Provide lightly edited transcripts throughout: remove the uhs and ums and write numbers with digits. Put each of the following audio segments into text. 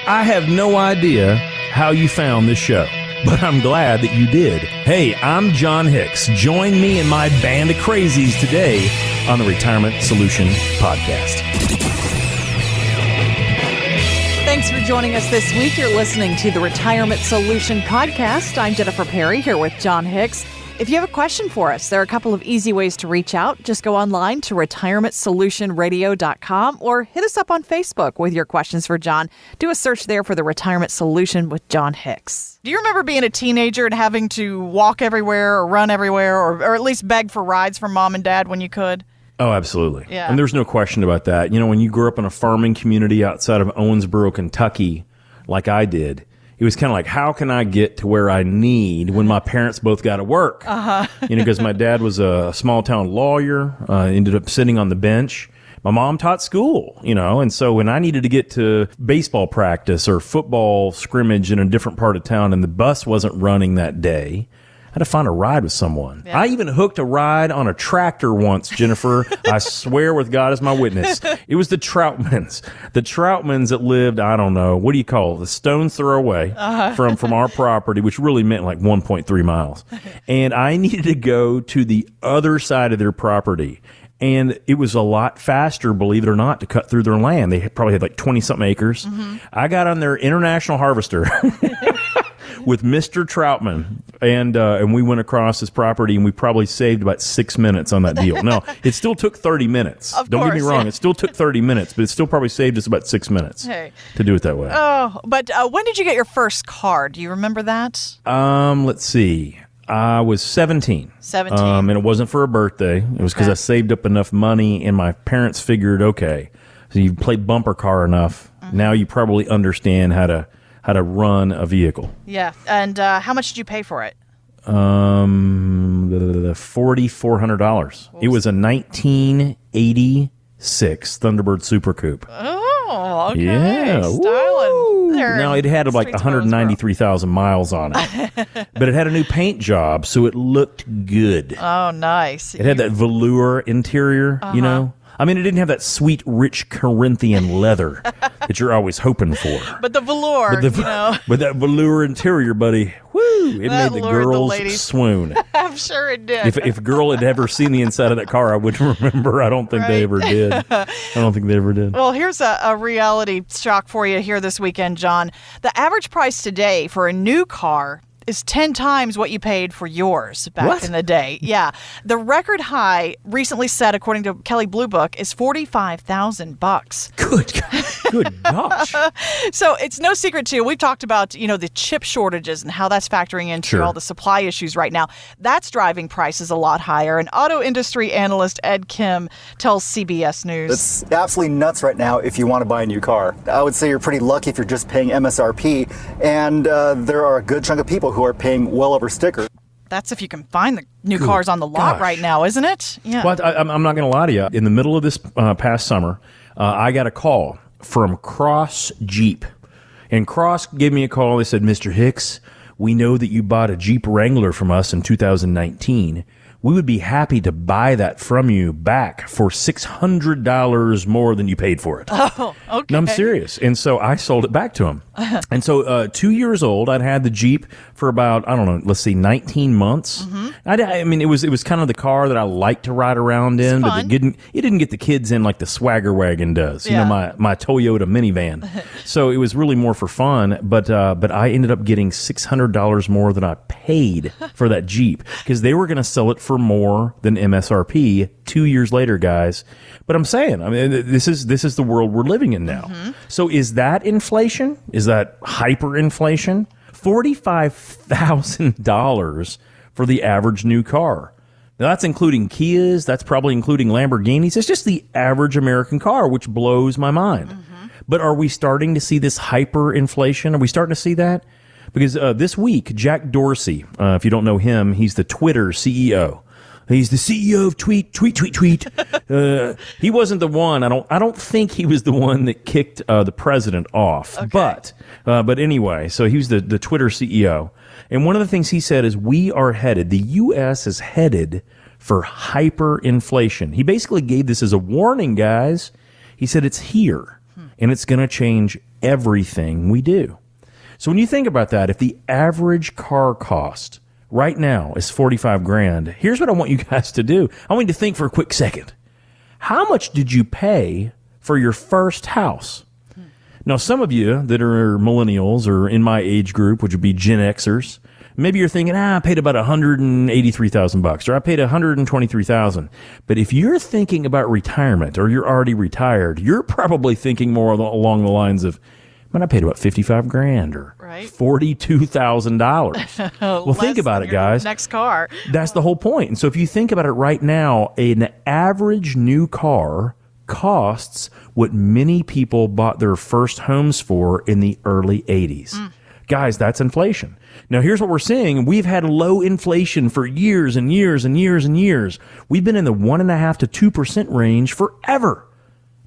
I have no idea how you found this show, but I'm glad that you did. Hey, I'm John Hicks. Join me and my band of crazies today on the Retirement Solution Podcast. Thanks for joining us this week. You're listening to the Retirement Solution Podcast. I'm Jennifer Perry here with John Hicks. If you have a question for us, there are a couple of easy ways to reach out. Just go online to retirementsolutionradio.com or hit us up on Facebook with your questions for John. Do a search there for the Retirement Solution with John Hicks. Do you remember being a teenager and having to walk everywhere or run everywhere or at least beg for rides from mom and dad when you could? Oh, absolutely. Yeah. And there's no question about that. You know, when you grew up in a farming community outside of Owensboro, Kentucky, like I did, it was kind of like, how can I get to where I need when my parents both got to work? You know, because my dad was a small town lawyer, ended up sitting on the bench. My mom taught school, you know, and so when I needed to get to baseball practice or football scrimmage in a different part of town and the bus wasn't running that day, I had to find a ride with someone. Yeah. I even hooked a ride on a tractor once, Jennifer. I swear with God as my witness. It was the Troutmans. The Troutmans that lived, I don't know, what do you call it? The stone's throw away from our property, which really meant like 1.3 miles. And I needed to go to the other side of their property. And it was a lot faster, believe it or not, to cut through their land. They probably had like 20-something acres. Mm-hmm. I got on their International Harvester with Mr. Troutman, and we went across his property, and we probably saved about 6 minutes on that deal. No, it still took 30 minutes. Don't get me wrong. Yeah. It still took 30 minutes, but it still probably saved us about 6 minutes to do it that way. Oh, but when did you get your first car? Do you remember that? Let's see. I was 17. 17. And it wasn't for a birthday. It was because I saved up enough money, and my parents figured, okay, so you played bumper car enough. Mm-hmm. Now you probably understand how to run a vehicle. Yeah. And how much did you pay for it? $4,400. It was a 1986 Thunderbird Super Coupe. Oh, okay. Yeah. Styling. Now, it had like 193,000 miles on it, but it had a new paint job, so it looked good. Oh, nice. It had that velour interior, you know? I mean, it didn't have that sweet, rich Corinthian leather that you're always hoping for. But the velour, you know. But that velour interior, buddy, woo, it made the girls swoon. I'm sure it did. If a girl had ever seen the inside of that car, I wouldn't remember. I don't think they ever did. Well, here's a reality shock for you here this weekend, John. The average price today for a new car is 10 times what you paid for yours back in the day. Yeah. The record high recently set, according to Kelley Blue Book, is $45,000. Good gosh. So it's no secret, too. We've talked about, you know, the chip shortages and how that's factoring into all the supply issues right now. That's driving prices a lot higher. And auto industry analyst Ed Kim tells CBS News. It's absolutely nuts right now if you want to buy a new car. I would say you're pretty lucky if you're just paying MSRP. And there are a good chunk of people who are paying well over sticker. That's if you can find the new cars on the lot right now, isn't it? Yeah. Well, I'm not going to lie to you. In the middle of this past summer, I got a call from Cross Jeep. And Cross gave me a call. They said, Mr. Hicks, we know that you bought a Jeep Wrangler from us in 2019. We would be happy to buy that from you back for $600 more than you paid for it. Oh, okay. No, I'm serious. And so I sold it back to him. And so 2 years old, I'd had the Jeep for about, I don't know, let's see, 19 months. Mm-hmm. I mean, it was kind of the car that I liked to ride around in, but it didn't get the kids in like the Swagger Wagon does, you know, my Toyota minivan. So it was really more for fun, but I ended up getting $600 more than I paid for that Jeep because they were going to sell it for more than MSRP 2 years later, guys. But I'm saying, I mean, this is the world we're living in now. Mm-hmm. So is that inflation? Is that hyperinflation? $45,000 for the average new car. Now, that's including Kias. That's probably including Lamborghinis. It's just the average American car, which blows my mind. Mm-hmm. But are we starting to see this hyperinflation? Are we starting to see that? Because this week, Jack Dorsey, if you don't know him, he's the Twitter CEO. He's the CEO of tweet. He wasn't the one. I don't think he was the one that kicked the president off. Okay. But anyway, so he was the Twitter CEO. And one of the things he said is the U.S. is headed for hyperinflation. He basically gave this as a warning, guys. He said it's here, and it's going to change everything we do. So when you think about that, if the average car cost right now is 45 grand, here's what I want you guys to do. I want you to think for a quick second. How much did you pay for your first house? Now, some of you that are millennials or in my age group, which would be Gen Xers, maybe you're thinking, I paid about $183,000 or I paid $123,000. But if you're thinking about retirement or you're already retired, you're probably thinking more along the lines of, man, I paid about 55 grand or $42,000. Well, think about it, guys. Next car. That's the whole point. And so if you think about it right now, an average new car costs what many people bought their first homes for in the early 80s. Guys, that's inflation. Now, here's what we're seeing. We've had low inflation for years and years and years and years. We've been in the 1.5% to 2% range forever.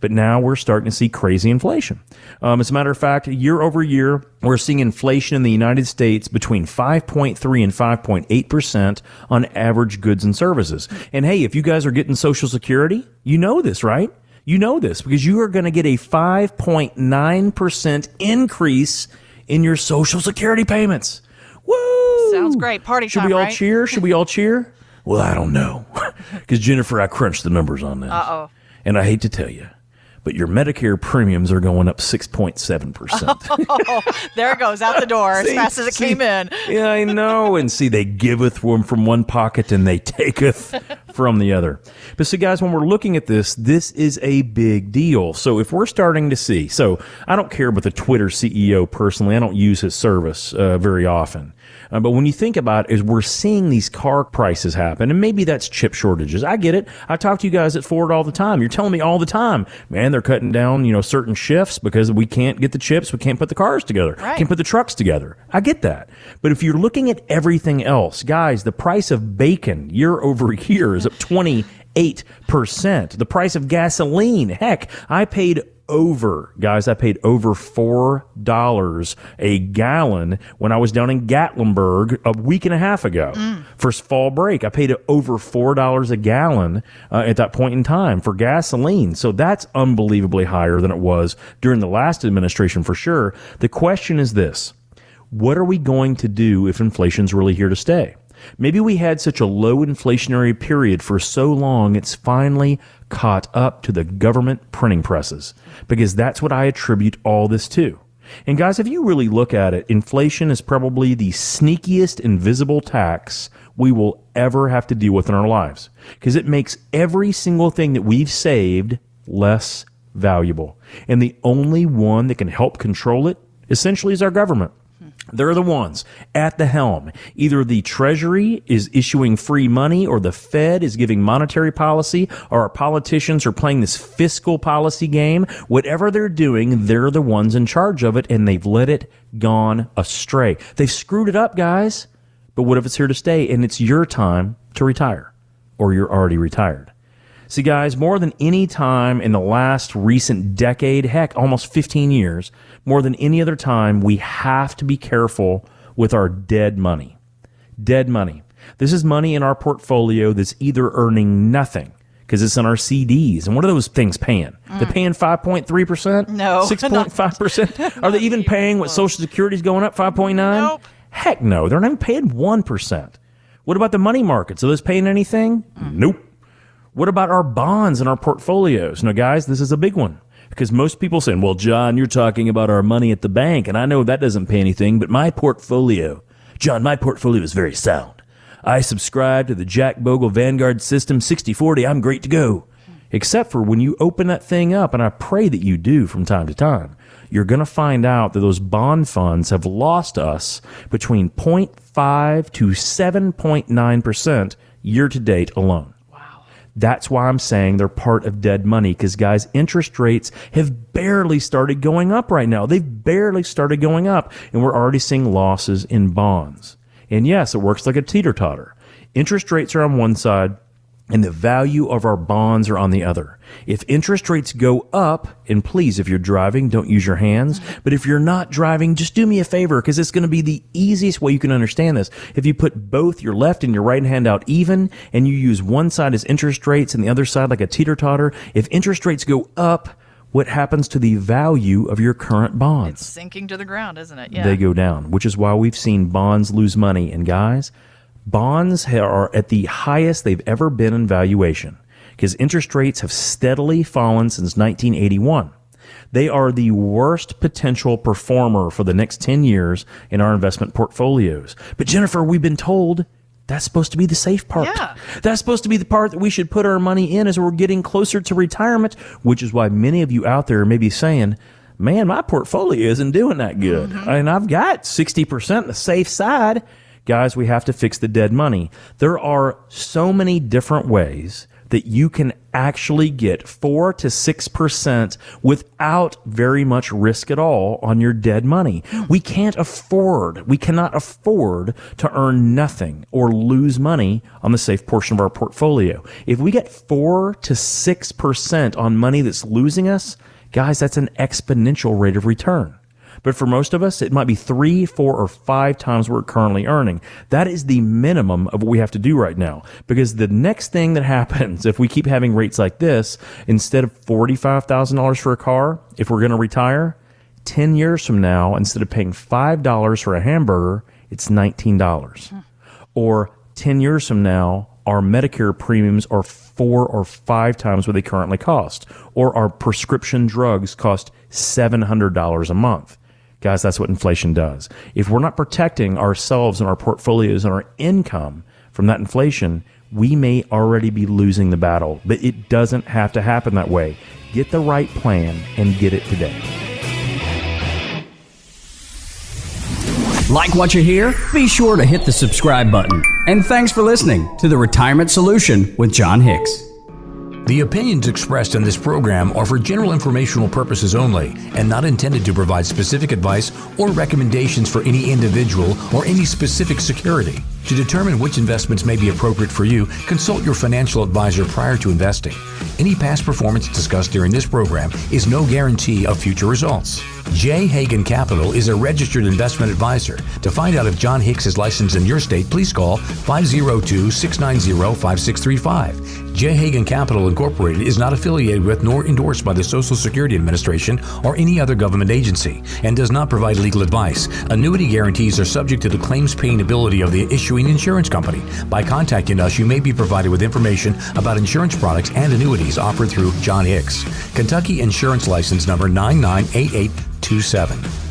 But now we're starting to see crazy inflation. As a matter of fact, year over year, we're seeing inflation in the United States between 5.3 and 5.8% on average goods and services. And hey, if you guys are getting Social Security, you know this, right? You know this because you are going to get a 5.9% increase in your Social Security payments. Woo! Sounds great. Party Should time, we all right? cheer? Should we all cheer? Well, I don't know. Because Jennifer, I crunched the numbers on this. Uh-oh. And I hate to tell you, but your Medicare premiums are going up 6.7%. Oh, there it goes out the door as fast as it came in. Yeah, I know. And see, they giveth from one pocket and they taketh from the other. But see, guys, when we're looking at this is a big deal. So if we're starting to see, so I don't care about the Twitter CEO personally. I don't use his service very often. But when you think about it, is we're seeing these car prices happen, and maybe that's chip shortages. I get it. I talk to you guys at Ford all the time. You're telling me all the time, man, they're cutting down, certain shifts because we can't get the chips. We can't put the cars together. Right. Can't put the trucks together. I get that. But if you're looking at everything else, guys, the price of bacon year over year is up 28%. The price of gasoline, heck, I paid over $4 a gallon when I was down in Gatlinburg a week and a half ago for fall break. I paid over $4 a gallon at that point in time for gasoline. So that's unbelievably higher than it was during the last administration for sure. The question is this: what are we going to do if inflation's really here to stay? Maybe we had such a low inflationary period for so long, it's finally caught up to the government printing presses, because that's what I attribute all this to. And guys, if you really look at it, inflation is probably the sneakiest invisible tax we will ever have to deal with in our lives, because it makes every single thing that we've saved less valuable. And the only one that can help control it essentially is our government. They're the ones at the helm. Either the Treasury is issuing free money, or the Fed is giving monetary policy, or our politicians are playing this fiscal policy game. Whatever they're doing, they're the ones in charge of it, and they've let it gone astray. They've screwed it up, guys. But what if it's here to stay and it's your time to retire, or you're already retired? See, guys, more than any time in the last recent decade, heck, almost 15 years, more than any other time, we have to be careful with our dead money. Dead money. This is money in our portfolio that's either earning nothing because it's in our CDs. And what are those things paying? They're paying 5.3%? No. 6.5%? Are they even paying what Social Security is going up, 5.9? Nope. Heck no. They're not even paying 1%. What about the money markets? Are those paying anything? Nope. What about our bonds and our portfolios? Now, guys, this is a big one, because most people saying, well, John, you're talking about our money at the bank, and I know that doesn't pay anything, but my portfolio is very sound. I subscribe to the Jack Bogle Vanguard System 60/40. I'm great to go. Except for when you open that thing up, and I pray that you do from time to time, you're going to find out that those bond funds have lost us between 0.5 to 7.9% year to date alone. That's why I'm saying they're part of dead money, because, guys, interest rates have barely started going up right now. They've barely started going up, and we're already seeing losses in bonds. And yes, it works like a teeter-totter. Interest rates are on one side, and the value of our bonds are on the other. If interest rates go up, and please, if you're driving, don't use your hands. But if you're not driving, just do me a favor, because it's going to be the easiest way you can understand this. If you put both your left and your right hand out even, and you use one side as interest rates and the other side like a teeter-totter, if interest rates go up, what happens to the value of your current bonds? It's sinking to the ground, isn't it? Yeah. They go down, which is why we've seen bonds lose money. And guys, bonds are at the highest they've ever been in valuation because interest rates have steadily fallen since 1981. They are the worst potential performer for the next 10 years in our investment portfolios. But Jennifer, we've been told that's supposed to be the safe part. Yeah. That's supposed to be the part that we should put our money in as we're getting closer to retirement, which is why many of you out there may be saying, man, my portfolio isn't doing that good. And I've got 60% on the safe side. Guys, we have to fix the dead money. There are so many different ways that you can actually get 4 to 6% without very much risk at all on your dead money. We cannot afford to earn nothing or lose money on the safe portion of our portfolio. If we get 4 to 6% on money that's losing us, guys, that's an exponential rate of return. But for most of us, it might be 3, 4, or 5 times what we're currently earning. That is the minimum of what we have to do right now. Because the next thing that happens, if we keep having rates like this, instead of $45,000 for a car, if we're going to retire, 10 years from now, instead of paying $5 for a hamburger, it's $19. Or 10 years from now, our Medicare premiums are 4 or 5 times what they currently cost. Or our prescription drugs cost $700 a month. Guys, that's what inflation does. If we're not protecting ourselves and our portfolios and our income from that inflation, we may already be losing the battle. But it doesn't have to happen that way. Get the right plan and get it today. Like what you hear? Be sure to hit the subscribe button. And thanks for listening to The Retirement Solution with John Hicks. The opinions expressed in this program are for general informational purposes only and not intended to provide specific advice or recommendations for any individual or any specific security. To determine which investments may be appropriate for you, consult your financial advisor prior to investing. Any past performance discussed during this program is no guarantee of future results. J. Hagan Capital is a registered investment advisor. To find out if John Hicks is licensed in your state, please call 502-690-5635. J. Hagan Capital Incorporated is not affiliated with nor endorsed by the Social Security Administration or any other government agency and does not provide legal advice. Annuity guarantees are subject to the claims paying ability of the issuing insurance company. By contacting us, you may be provided with information about insurance products and annuities offered through John Hicks. Kentucky Insurance License Number 998827.